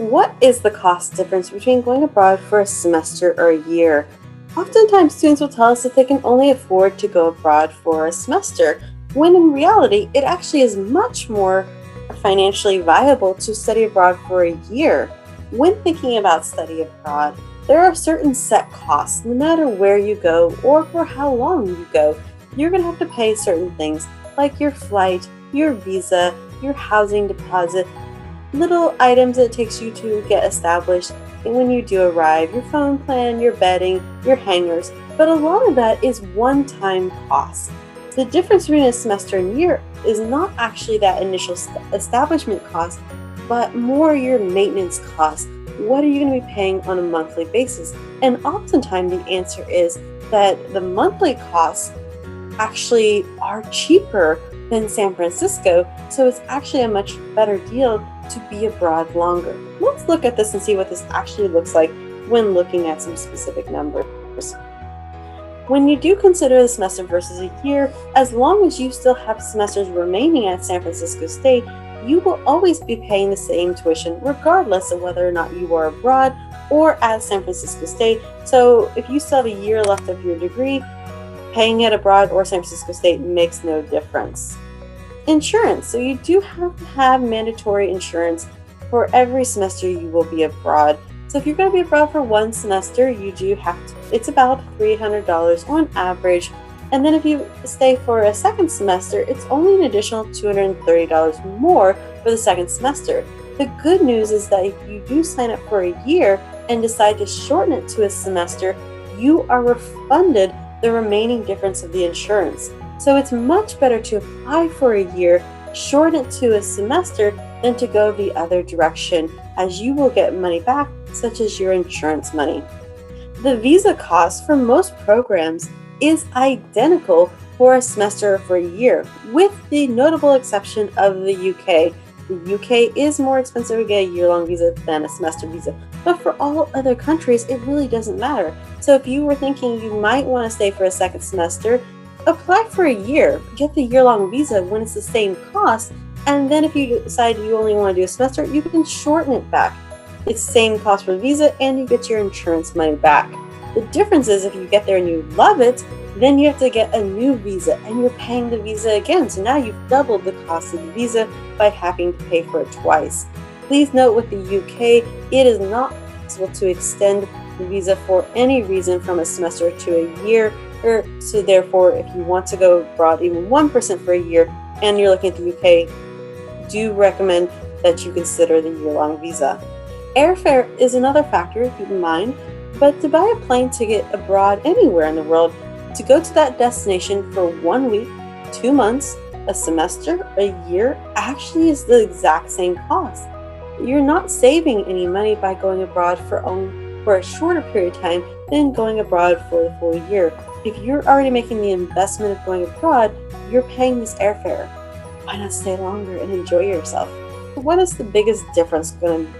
What is the cost difference between going abroad for a semester or a year? Oftentimes, students will tell us that they can only afford to go abroad for a semester, when in reality, it actually is much more financially viable to study abroad for a year. When thinking about study abroad, there are certain set costs no matter where you go or for how long you go. You're going to have to pay certain things like your flight, your visa, your housing deposit, little items that it takes you to get established and when you do arrive, your phone plan, your bedding, your hangers, but a lot of that is one-time costs. The difference between a semester and year is not actually that initial establishment cost, but more your maintenance costs. What are you going to be paying on a monthly basis? And oftentimes the answer is that the monthly costs actually are cheaper than San Francisco, so it's actually a much better deal to be abroad longer. Let's look at this and see what this actually looks like when looking at some specific numbers. When you do consider the semester versus a year, as long as you still have semesters remaining at San Francisco State, you will always be paying the same tuition regardless of whether or not you are abroad or at San Francisco State. So if you still have a year left of your degree, paying it abroad or San Francisco State makes no difference. Insurance. So you do have to have mandatory insurance for every semester you will be abroad. So if you're going to be abroad for one semester, you do have to, it's about $300 on average. And then if you stay for a second semester, it's only an additional $230 more for the second semester. The good news is that if you do sign up for a year and decide to shorten it to a semester, you are refunded the remaining difference of the insurance. So it's much better to apply for a year, shorten it to a semester, than to go the other direction, as you will get money back, such as your insurance money. The visa cost for most programs is identical for a semester or for a year, with the notable exception of the UK. The UK is more expensive to get a year-long visa than a semester visa, but for all other countries, it really doesn't matter. So if you were thinking you might want to stay for a second semester, apply for a year, get the year-long visa when it's the same cost, and then if you decide you only want to do a semester, you can shorten it back. It's the same cost for the visa, and you get your insurance money back. The difference is if you get there and you love it, then you have to get a new visa, and you're paying the visa again. So now you've doubled the cost of the visa by having to pay for it twice. Please note with the UK, it is not possible to extend the visa for any reason from a semester to a year. So therefore, if you want to go abroad even 1% for a year and you're looking at the UK, do recommend that you consider the year-long visa. Airfare is another factor to keep in mind, but to buy a plane ticket abroad anywhere in the world, to go to that destination for 1 week, 2 months, a semester, a year, actually is the exact same cost. You're not saving any money by going abroad for a shorter period of time than going abroad for the full year. If you're already making the investment of going abroad, you're paying this airfare. Why not stay longer and enjoy yourself? What is the biggest difference going to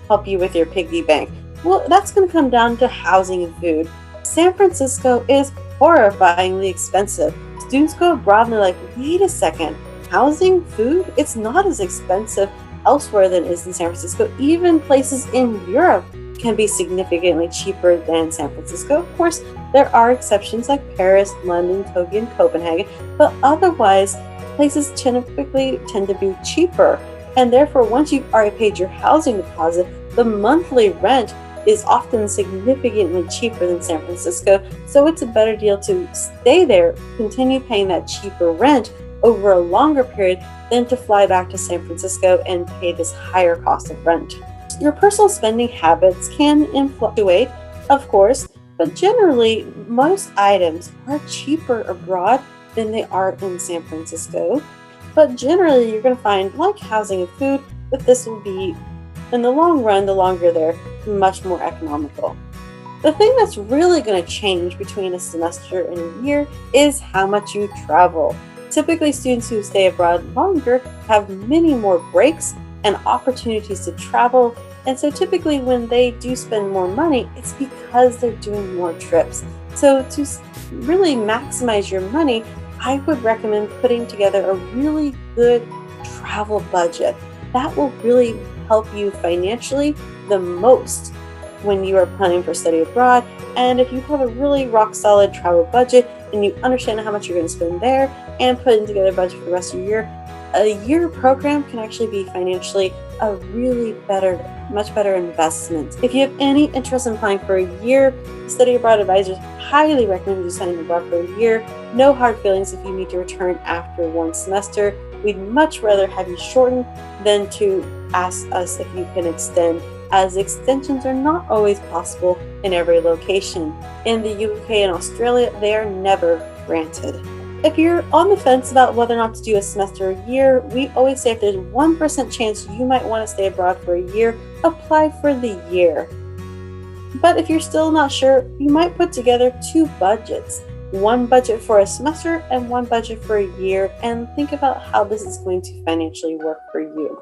help you with your piggy bank? Well, that's going to come down to housing and food. San Francisco is horrifyingly expensive. Students go abroad and they're like, wait a second, housing, food, it's not as expensive elsewhere than it is in San Francisco. Even places in Europe can be significantly cheaper than San Francisco. Of course, there are exceptions like Paris, London, Tokyo, and Copenhagen, but otherwise, places typically tend to be cheaper. And therefore, once you've already paid your housing deposit, the monthly rent is often significantly cheaper than San Francisco. So it's a better deal to stay there, continue paying that cheaper rent over a longer period than to fly back to San Francisco and pay this higher cost of rent. Your personal spending habits can fluctuate, of course, but generally most items are cheaper abroad than they are in San Francisco. But generally you're going to find, like housing and food, that this will be, in the long run, the longer they're much more economical. The thing that's really going to change between a semester and a year is how much you travel. Typically, students who stay abroad longer have many more breaks and opportunities to travel, and so typically when they do spend more money, it's because they're doing more trips. So to really maximize your money, I would recommend putting together a really good travel budget. That will really help you financially the most when you are planning for study abroad. And if you have a really rock solid travel budget and you understand how much you're going to spend there and putting together a budget for the rest of your year, a year program can actually be financially a really much better investment. If you have any interest in applying for a year, Study Abroad Advisors highly recommend you signing abroad for a year. No hard feelings if you need to return after one semester. We'd much rather have you shorten than to ask us if you can extend, as extensions are not always possible in every location. In the UK and Australia, they are never granted. If you're on the fence about whether or not to do a semester or a year, we always say if there's 1% chance you might want to stay abroad for a year, apply for the year. But if you're still not sure, you might put together two budgets. One budget for a semester and one budget for a year, and think about how this is going to financially work for you.